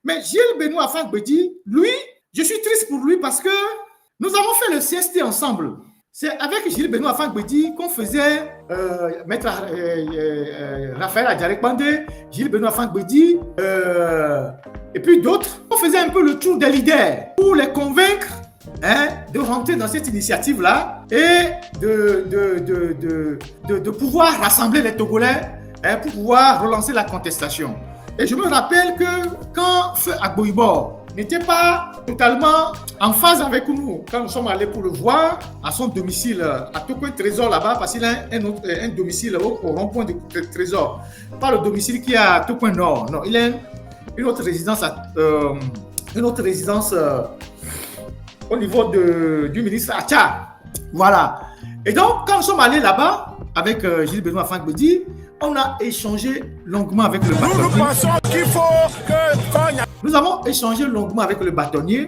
Mais Gilles Benoît Fagbedi, lui, je suis triste pour lui parce que nous avons fait le CST ensemble. C'est avec Gilles Benoît Fagbedi qu'on faisait Maître Raphaël Adjarek Bandé, Gilles Benoît Fagbedi et puis d'autres. On faisait un peu le tour des leaders pour les convaincre de rentrer dans cette initiative-là et de pouvoir rassembler les Togolais pour pouvoir relancer la contestation. Et je me rappelle que quand Feu Agboibor n'était pas totalement en phase avec nous, quand nous sommes allés pour le voir à son domicile, à Tokoin Trésor là-bas, parce qu'il a un domicile au rond-point de Trésor, pas le domicile qui est à Tokoin Nord, non, il a une autre résidence, au niveau du ministre Acha. Voilà. Et donc, quand nous sommes allés là-bas avec Gilles Benoît Fagbedi, on a échangé longuement avec le bâtonnier. Nous pensons qu'il faut que... Nous avons échangé longuement avec le bâtonnier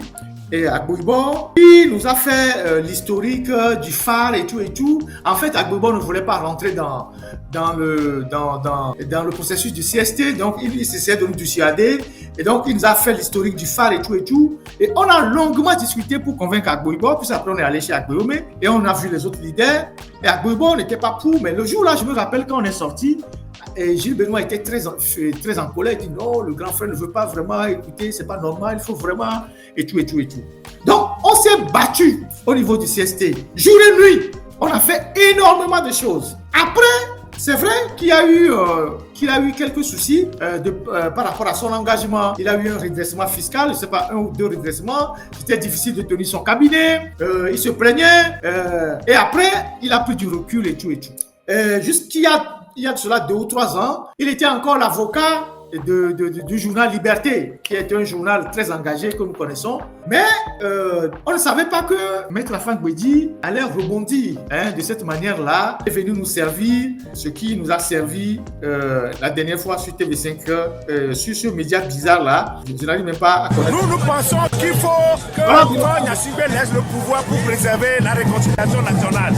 et Agboibor, qui nous a fait l'historique du phare et tout. En fait, Agboibor ne voulait pas rentrer dans le processus du CST, donc il s'essayait de nous dissuader. Et donc, il nous a fait l'historique du phare et tout. Et on a longuement discuté pour convaincre Agboibor. Puis après, on est allé chez Agboibor et on a vu les autres leaders. Et Agboibor n'était pas pour, mais le jour-là, je me rappelle quand on est sorti, et Gilles Benoît était très en colère. Il dit non, le grand frère ne veut pas vraiment écouter, c'est pas normal, il faut vraiment et tout. Donc, on s'est battu au niveau du CST, jour et nuit. On a fait énormément de choses. Après, c'est vrai qu'il y a eu quelques soucis par rapport à son engagement. Il a eu un redressement fiscal, je ne sais pas, 1 ou 2 redressements. C'était difficile de tenir son cabinet. Il se plaignait. Et après, il a pris du recul et tout. Jusqu'il y a de cela 2 ou 3 ans, il était encore l'avocat du journal Liberté, qui est un journal très engagé que nous connaissons. Mais on ne savait pas que Maître Fagbedi allait rebondir de cette manière-là. Il est venu nous servir ce qui nous a servi la dernière fois sur TV5, sur ce média bizarre-là. Je n'arrive même pas à connaître. Nous pensons qu'il faut que Gnassingbé laisse le pouvoir pour préserver la réconciliation nationale,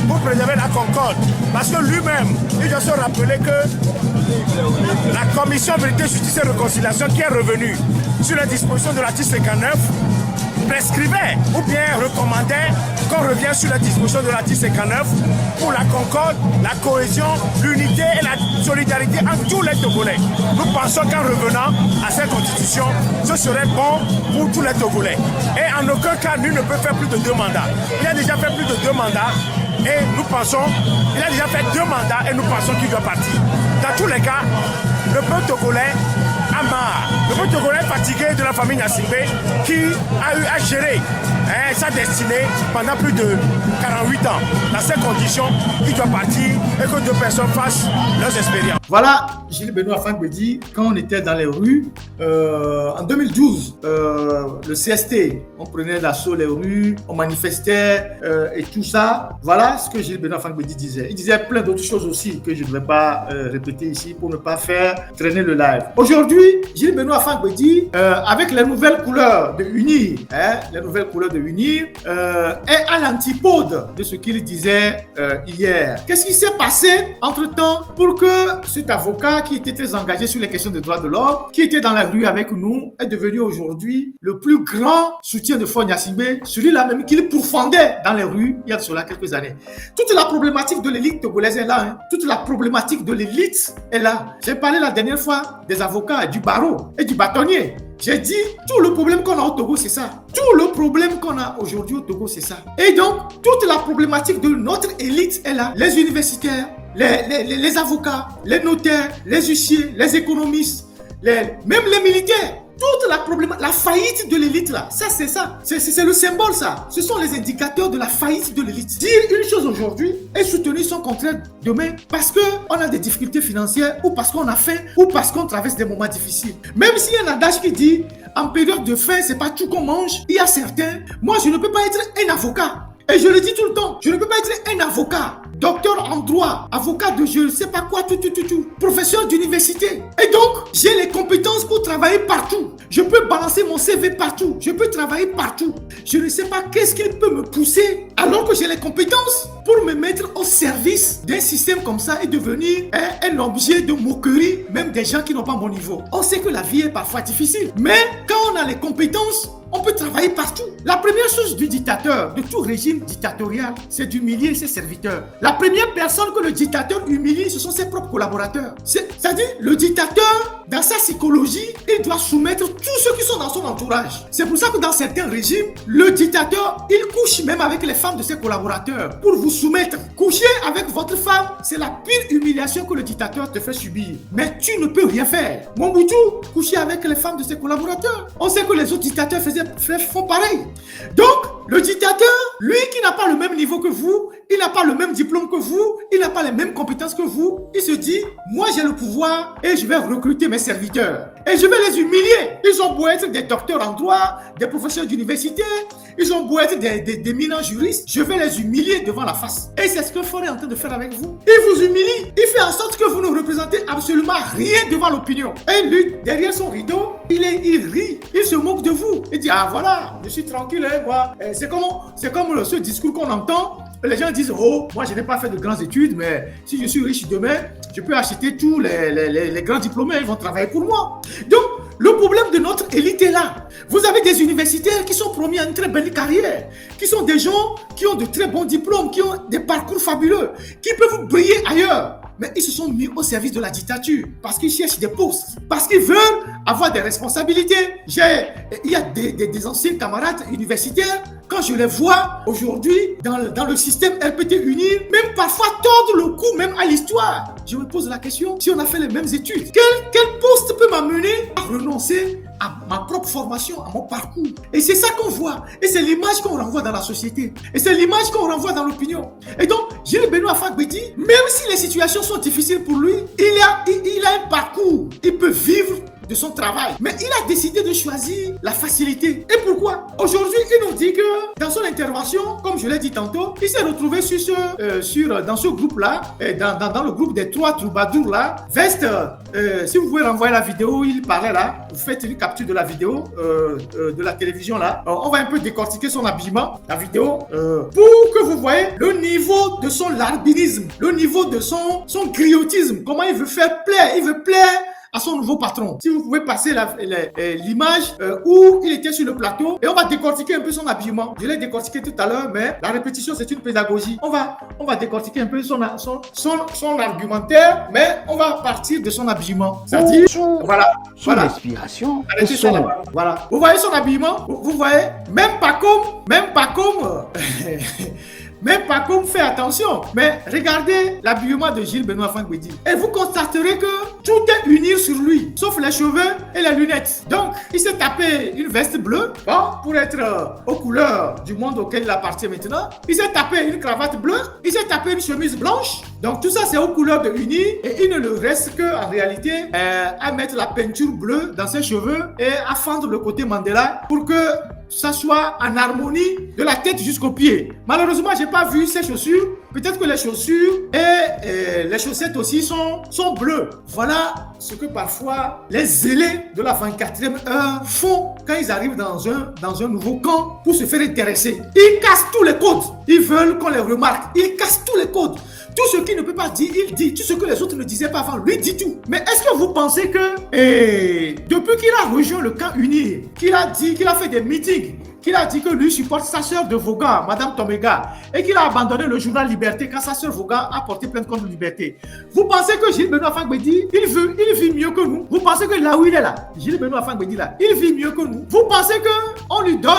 pour préserver la concorde. Parce que lui-même, il doit se rappeler que la commission Vérité, Justice et Réconciliation qui est revenue sur la disposition de l'article 59 prescrivait ou bien recommandait qu'on revienne sur la disposition de l'article 59 pour la concorde, la cohésion, l'unité et la solidarité entre tous les Togolais. Nous pensons qu'en revenant à cette constitution, ce serait bon pour tous les Togolais. Et en aucun cas, nul ne peut faire plus de 2 mandats. Il a déjà fait plus de 2 mandats. Et nous pensons, il a déjà fait 2 mandats et nous pensons qu'il doit partir. Dans tous les cas, le peuple togolais a marre. Le peuple togolais est fatigué de la famille Gnassingbé qui a eu à gérer sa destinée pendant plus de 48 ans. Dans ces conditions, il doit partir et que 2 personnes fassent leurs expériences. Voilà, Gilles Benoît Fagbedi, quand on était dans les rues, en 2012, le CST, on prenait d'assaut les rues, on manifestait et tout ça. Voilà ce que Gilles Benoît Fagbedi disait. Il disait plein d'autres choses aussi que je ne vais pas répéter ici pour ne pas faire traîner le live. Aujourd'hui, Gilles Benoît Fagbedi, avec les nouvelles couleurs de Unir, est à l'antipode de ce qu'il disait hier. Qu'est-ce qui s'est passé entre-temps pour que cet avocat qui était très engagé sur les questions des droits de l'homme, qui était dans la rue avec nous, est devenu aujourd'hui le plus grand soutien de Faure Gnassingbé, celui-là même qu'il pourfendait dans les rues il y a de cela quelques années. Toute la problématique de l'élite togolaise est là. Toute la problématique de l'élite est là. J'ai parlé la dernière fois des avocats, du barreau et du bâtonnier. J'ai dit, tout le problème qu'on a au Togo, c'est ça. Tout le problème qu'on a aujourd'hui au Togo, c'est ça. Et donc, toute la problématique de notre élite est là. Les universitaires, les avocats, les notaires, les huissiers, les économistes, même les militaires. Toute la problématique, la faillite de l'élite là, ça c'est ça. C'est le symbole ça. Ce sont les indicateurs de la faillite de l'élite. Dire une chose aujourd'hui et soutenir son contraire demain parce qu'on a des difficultés financières ou parce qu'on a faim ou parce qu'on traverse des moments difficiles. Même s'il y a un adage qui dit en période de faim, c'est pas tout qu'on mange. Il y a certains, moi je ne peux pas être un avocat. Et je le dis tout le temps, je ne peux pas être un avocat, docteur en droit, avocat de je ne sais pas quoi, professeur d'université. Et donc, j'ai les compétences pour travailler partout. Je peux balancer mon CV partout. Je peux travailler partout. Je ne sais pas qu'est-ce qui peut me pousser, alors que j'ai les compétences pour me mettre au service d'un système comme ça et devenir un objet de moquerie, même des gens qui n'ont pas mon niveau. On sait que la vie est parfois difficile, mais quand on a les compétences, on peut travailler partout. La première chose du dictateur, de tout régime dictatorial, c'est d'humilier ses serviteurs. La première personne que le dictateur humilie, ce sont ses propres collaborateurs. C'est-à-dire, le dictateur, dans sa psychologie, il doit soumettre tous ceux qui sont dans son entourage. C'est pour ça que dans certains régimes, le dictateur, il couche même avec les femmes de ses collaborateurs pour vous soumettre. Coucher avec votre femme, c'est la pire humiliation que le dictateur te fait subir. Mais tu ne peux rien faire. Mobutu, coucher avec les femmes de ses collaborateurs. On sait que les autres dictateurs font pareil. Donc, le dictateur, lui qui n'a pas le même niveau que vous, il n'a pas le même diplôme que vous, il n'a pas les mêmes compétences que vous, il se dit, moi j'ai le pouvoir et je vais recruter mes serviteurs. Et je vais les humilier. Ils ont beau être des docteurs en droit, des professeurs d'université, ils ont beau être des éminents juristes, je vais les humilier devant la face. Et c'est ce que Faure est en train de faire avec vous. Il vous humilie, il fait en sorte que vous ne représentez absolument rien devant l'opinion. Et lui, derrière son rideau, il rit, il se moque de vous. Il dit, ah voilà, je suis tranquille, hein, moi. C'est comme ce discours qu'on entend. Les gens disent, oh, moi je n'ai pas fait de grandes études, mais si je suis riche demain, je peux acheter tous les grands diplômés, ils vont travailler pour moi. Donc, le problème de notre élite est là. Vous avez des universitaires qui sont promis à une très belle carrière, qui sont des gens qui ont de très bons diplômes, qui ont des parcours fabuleux, qui peuvent briller ailleurs. Mais ils se sont mis au service de la dictature parce qu'ils cherchent des postes, parce qu'ils veulent avoir des responsabilités. Il y a des anciens camarades universitaires, quand je les vois aujourd'hui dans le système RPT uni, même parfois tordre le cou même à l'histoire. Je me pose la question, si on a fait les mêmes études, quel poste peut m'amener à renoncer à ma propre formation, à mon parcours? Et c'est ça qu'on voit. Et c'est l'image qu'on renvoie dans la société. Et c'est l'image qu'on renvoie dans l'opinion. Et donc, Gilles Benoît Fagbedi, même si les situations sont difficiles pour lui, il a un parcours. Il peut vivre de son travail. Mais il a décidé de choisir la facilité. Et pourquoi? Aujourd'hui, il nous dit que dans son intervention, comme je l'ai dit tantôt, il s'est retrouvé dans ce groupe-là, dans le groupe des 3 troubadours là. Veste, si vous pouvez renvoyer la vidéo, il parlait là. Vous faites une capture de la vidéo de la télévision là. On va un peu décortiquer son habillement, la vidéo, pour que vous voyez le niveau de son larbinisme, le niveau de son griotisme, comment il veut faire plaire, il veut plaire à son nouveau patron. Si vous pouvez passer l'image où il était sur le plateau, et on va décortiquer un peu son habillement. Je l'ai décortiqué tout à l'heure, mais la répétition c'est une pédagogie. On va décortiquer un peu son argumentaire, mais on va partir de son habillement. C'est-à-dire, voilà. Respiration. Voilà. Vous voyez son habillement? Vous voyez? Même pas comme fait attention. Mais regardez l'habillement de Gilles Benoît Fagbedi. Et vous constaterez que tout est uni sur lui, sauf les cheveux et les lunettes. Donc, il s'est tapé une veste bleue, pour être aux couleurs du monde auquel il appartient maintenant. Il s'est tapé une cravate bleue, il s'est tapé une chemise blanche. Donc, tout ça, c'est aux couleurs de Uni. Et il ne le reste qu'en réalité, à mettre la peinture bleue dans ses cheveux et à fendre le côté Mandela pour que ça soit en harmonie de la tête jusqu'aux pieds. Malheureusement, j'ai pas vu ces chaussures. Peut-être que les chaussures et les chaussettes aussi sont bleues. Voilà ce que parfois les zélés de la 24e heure font quand ils arrivent dans un nouveau camp pour se faire intéresser. Ils cassent tous les codes. Ils veulent qu'on les remarque. Ils cassent tous les codes. Tout ce qu'il ne peut pas dire, il dit. Tout ce que les autres ne disaient pas avant, lui dit tout. Mais est-ce que vous pensez que depuis qu'il a rejoint le camp uni, qu'il a dit, qu'il a fait des meetings, qu'il a dit que lui supporte sa sœur de Vaughan, Madame Tomega, et qu'il a abandonné le journal Liberté quand sa sœur Vaughan a porté plainte contre Liberté. Vous pensez que Gilles Benoît Fagbedi, il vit mieux que nous? Vous pensez que là où il est là, Gilles Benoît Fagbedi là, il vit mieux que nous? Vous pensez qu'on lui donne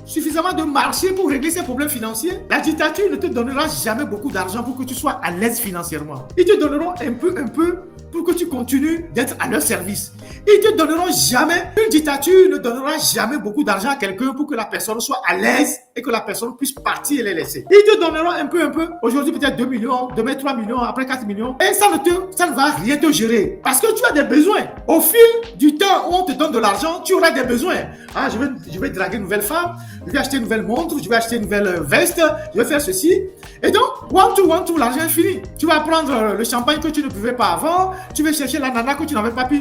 suffisamment de marché pour régler ses problèmes financiers? La dictature ne te donnera jamais beaucoup d'argent pour que tu sois à l'aise financièrement. Ils te donneront un peu pour que tu continues d'être à leur service. Ils te donneront jamais, une dictature ne donnera jamais beaucoup d'argent à quelqu'un pour que la personne soit à l'aise et que la personne puisse partir et les laisser. Ils te donneront un peu. Aujourd'hui peut-être 2 millions, demain 3 millions, après 4 millions. Et ça ne va rien te gérer. Parce que tu as des besoins. Au fil du temps où on te donne de l'argent, tu auras des besoins. Ah, je vais draguer une nouvelle femme, je vais acheter une nouvelle montre, je vais acheter une nouvelle veste, je vais faire ceci. Et donc, one two, l'argent est fini. Tu vas prendre le champagne que tu ne pouvais pas avant, tu vas chercher la nana que tu n'avais pas pu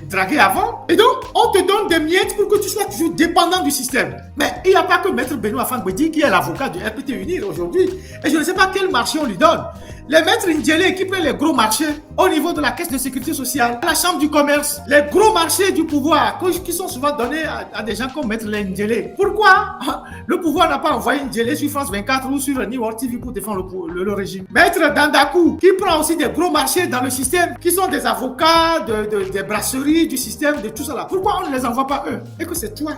draguer draguer avant. Et donc, on te donne des miettes pour que tu sois toujours dépendant du système. Mais il n'y a pas que Maître Benoît Fangbedi qui est l'avocat du RPT Unir aujourd'hui. Et je ne sais pas quel marché on lui donne. Les maîtres Ndjelé qui prennent les gros marchés au niveau de la caisse de sécurité sociale, la chambre du commerce, les gros marchés du pouvoir qui sont souvent donnés à des gens comme Maître Ndjelé. Pourquoi le pouvoir n'a pas envoyé Ndjelé sur France 24 ou sur New World TV pour défendre le régime? Maître Dandakou qui prend aussi des gros marchés dans le système, qui sont des avocats, des brasseries du système, de tout ça là. Pourquoi on ne les envoie pas eux? Et que c'est toi,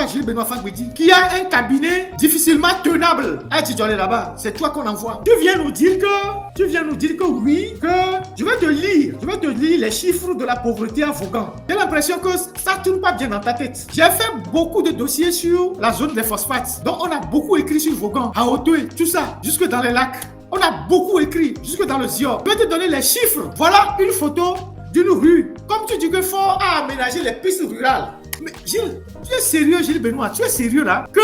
Gilles Benoît Fangbedi, qui a un cabinet difficilement tenable à Tidjolé là-bas. C'est toi qu'on envoie. Tu viens nous dire que oui, que je vais te lire les chiffres de la pauvreté à Vaughan. J'ai l'impression que ça tourne pas bien dans ta tête. J'ai fait beaucoup de dossiers sur la zone des phosphates. Donc on a beaucoup écrit sur Vaughan, à Hauteuil, tout ça, jusque dans les lacs. On a beaucoup écrit, jusque dans le Zior. Je vais te donner les chiffres. Voilà une photo d'une rue. Comme tu dis qu'il faut aménager les pistes rurales. Mais Gilles, tu es sérieux, Gilles Benoît? Tu es sérieux là? Que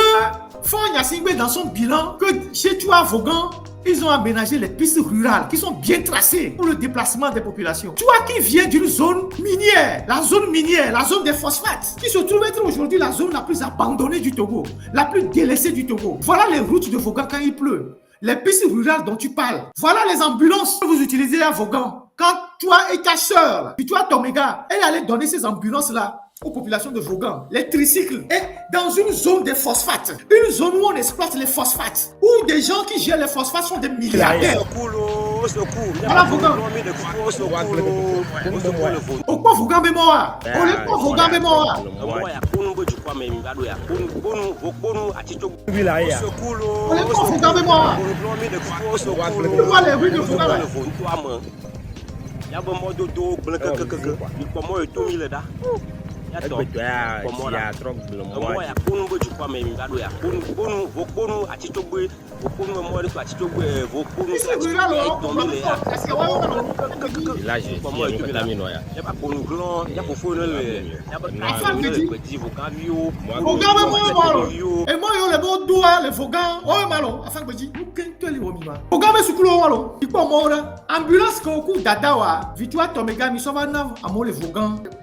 Fon Gnassingbé dans son bilan, que chez toi à Vaughan, ils ont aménagé les pistes rurales qui sont bien tracées pour le déplacement des populations. Toi qui viens d'une zone minière, la zone des phosphates, qui se trouve être aujourd'hui la zone la plus abandonnée du Togo, la plus délaissée du Togo. Voilà les routes de Vaughan quand il pleut. Les pistes rurales dont tu parles. Voilà les ambulances que vous utilisez à Vaughan. Quand toi et ta soeur, puis toi Toméga, elle allait donner ces ambulances-là aux populations de Vaughan, les tricycles, et dans une zone des phosphates, une zone où on exploite les phosphates, où des gens qui gèrent les phosphates sont des milliardaires. Voilà Vaughan. Pourquoi Vaughan mémoire? Pourquoi Vaughan mémoire? Pourquoi les rues de Vaughan là?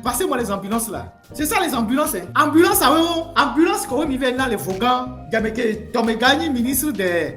Passez-moi les ambulances là. C'est ça les ambulances. Ambulance à eux. Ambulance quand on y va dans les Vaughan. Tomegani, ministre de,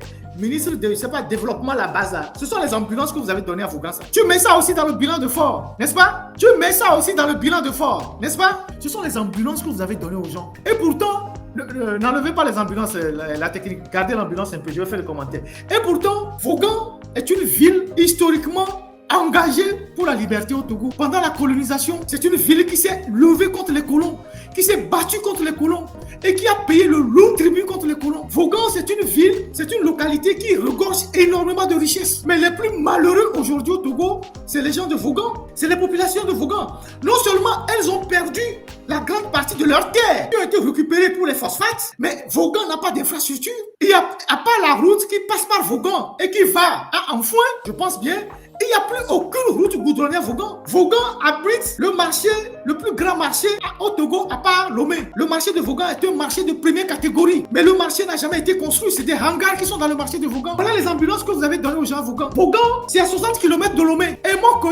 je sais pas, développement la base là. Ce sont les ambulances que vous avez données à Vaughan. Tu mets ça aussi dans le bilan de fort, n'est-ce pas? Tu mets ça aussi dans le bilan de fort, n'est-ce pas? Ce sont les ambulances que vous avez données aux gens. Et pourtant, n'enlevez pas les ambulances, la technique. Gardez l'ambulance un peu, je vais faire le commentaire. Et pourtant, Vaughan est une ville historiquement engagée pour la liberté au Togo. Pendant la colonisation, c'est une ville qui s'est levée contre les colons, qui s'est battue contre les colons et qui a payé le lourd tribut contre les colons. Vaughan, c'est une ville, c'est une localité qui regorge énormément de richesses. Mais les plus malheureux aujourd'hui au Togo, c'est les gens de Vaughan, c'est les populations de Vaughan. Non seulement elles ont perdu la grande partie de leurs terres qui ont été récupérées pour les phosphates, mais Vaughan n'a pas d'infrastructure. Il n'y a pas la route qui passe par Vaughan et qui va à Anfouin, je pense bien. Il n'y a plus aucune route goudronnée à Vaughan. Vaughan abrite le marché, le plus grand marché au Togo à part Lomé. Le marché de Vaughan est un marché de première catégorie. Mais le marché n'a jamais été construit. C'est des hangars qui sont dans le marché de Vaughan. Voilà les ambulances que vous avez données aux gens à Vaughan. Vaughan, c'est à 60 km de Lomé. Et moi, on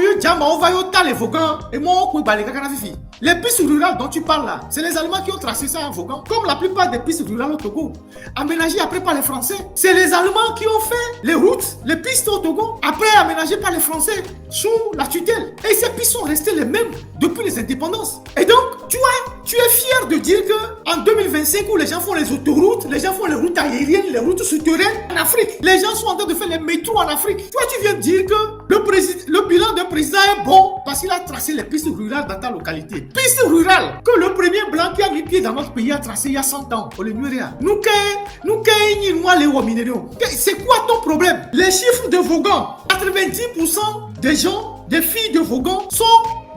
va y les Vaughan. Et moi, on va les pistes rurales dont tu parles là, c'est les Allemands qui ont tracé ça à Vaughan. Comme la plupart des pistes rurales au Togo, aménagées après par les Français. C'est les Allemands qui ont fait les routes, les pistes au Togo, après aménagées par les Français sous la tutelle. Et ces pistes sont restées les mêmes depuis les indépendances. Et donc, tu es fier de dire que en 2025 où les gens font les autoroutes, les gens font les routes aériennes, les routes souterraines en Afrique, les gens sont en train de faire les métros en Afrique. Toi, tu viens de dire que le bilan d'un président est bon parce qu'il a tracé les pistes rurales dans ta localité. Pistes rurales que le premier blanc qui a mis pied dans notre pays a tracé il y a 100 ans. C'est quoi ton problème? Les chiffres de Vaughan, 90% des gens, des filles de Vaughan sont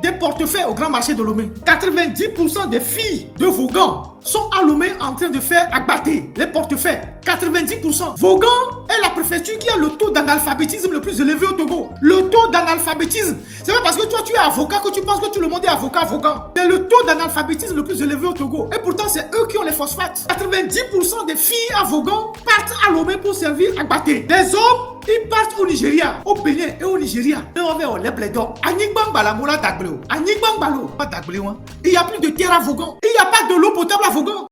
des portefeuilles au grand marché de Lomé. 90% des filles de Vaughan sont à Lomé en train de faire abattre les portefeuilles. 90%. Vaughan est la préfecture qui a le taux d'analphabétisme le plus élevé au Togo. Le taux d'analphabétisme. C'est pas parce que toi tu es avocat que tu penses que tout le monde est avocat Vaughan. C'est le taux d'analphabétisme le plus élevé au Togo. Et pourtant c'est eux qui ont les phosphates. 90% des filles à Vaughan partent à Lomé pour servir à Baté. Des hommes, ils partent au Nigeria, au Bénin et au Nigeria. Et on va les plaidons. Anigban Balamola Dagbléo. Anigban Balo. Pas Dagbléo. Il n'y a plus de terre à Vaughan. Il n'y a pas de l'eau potable à Vaughan.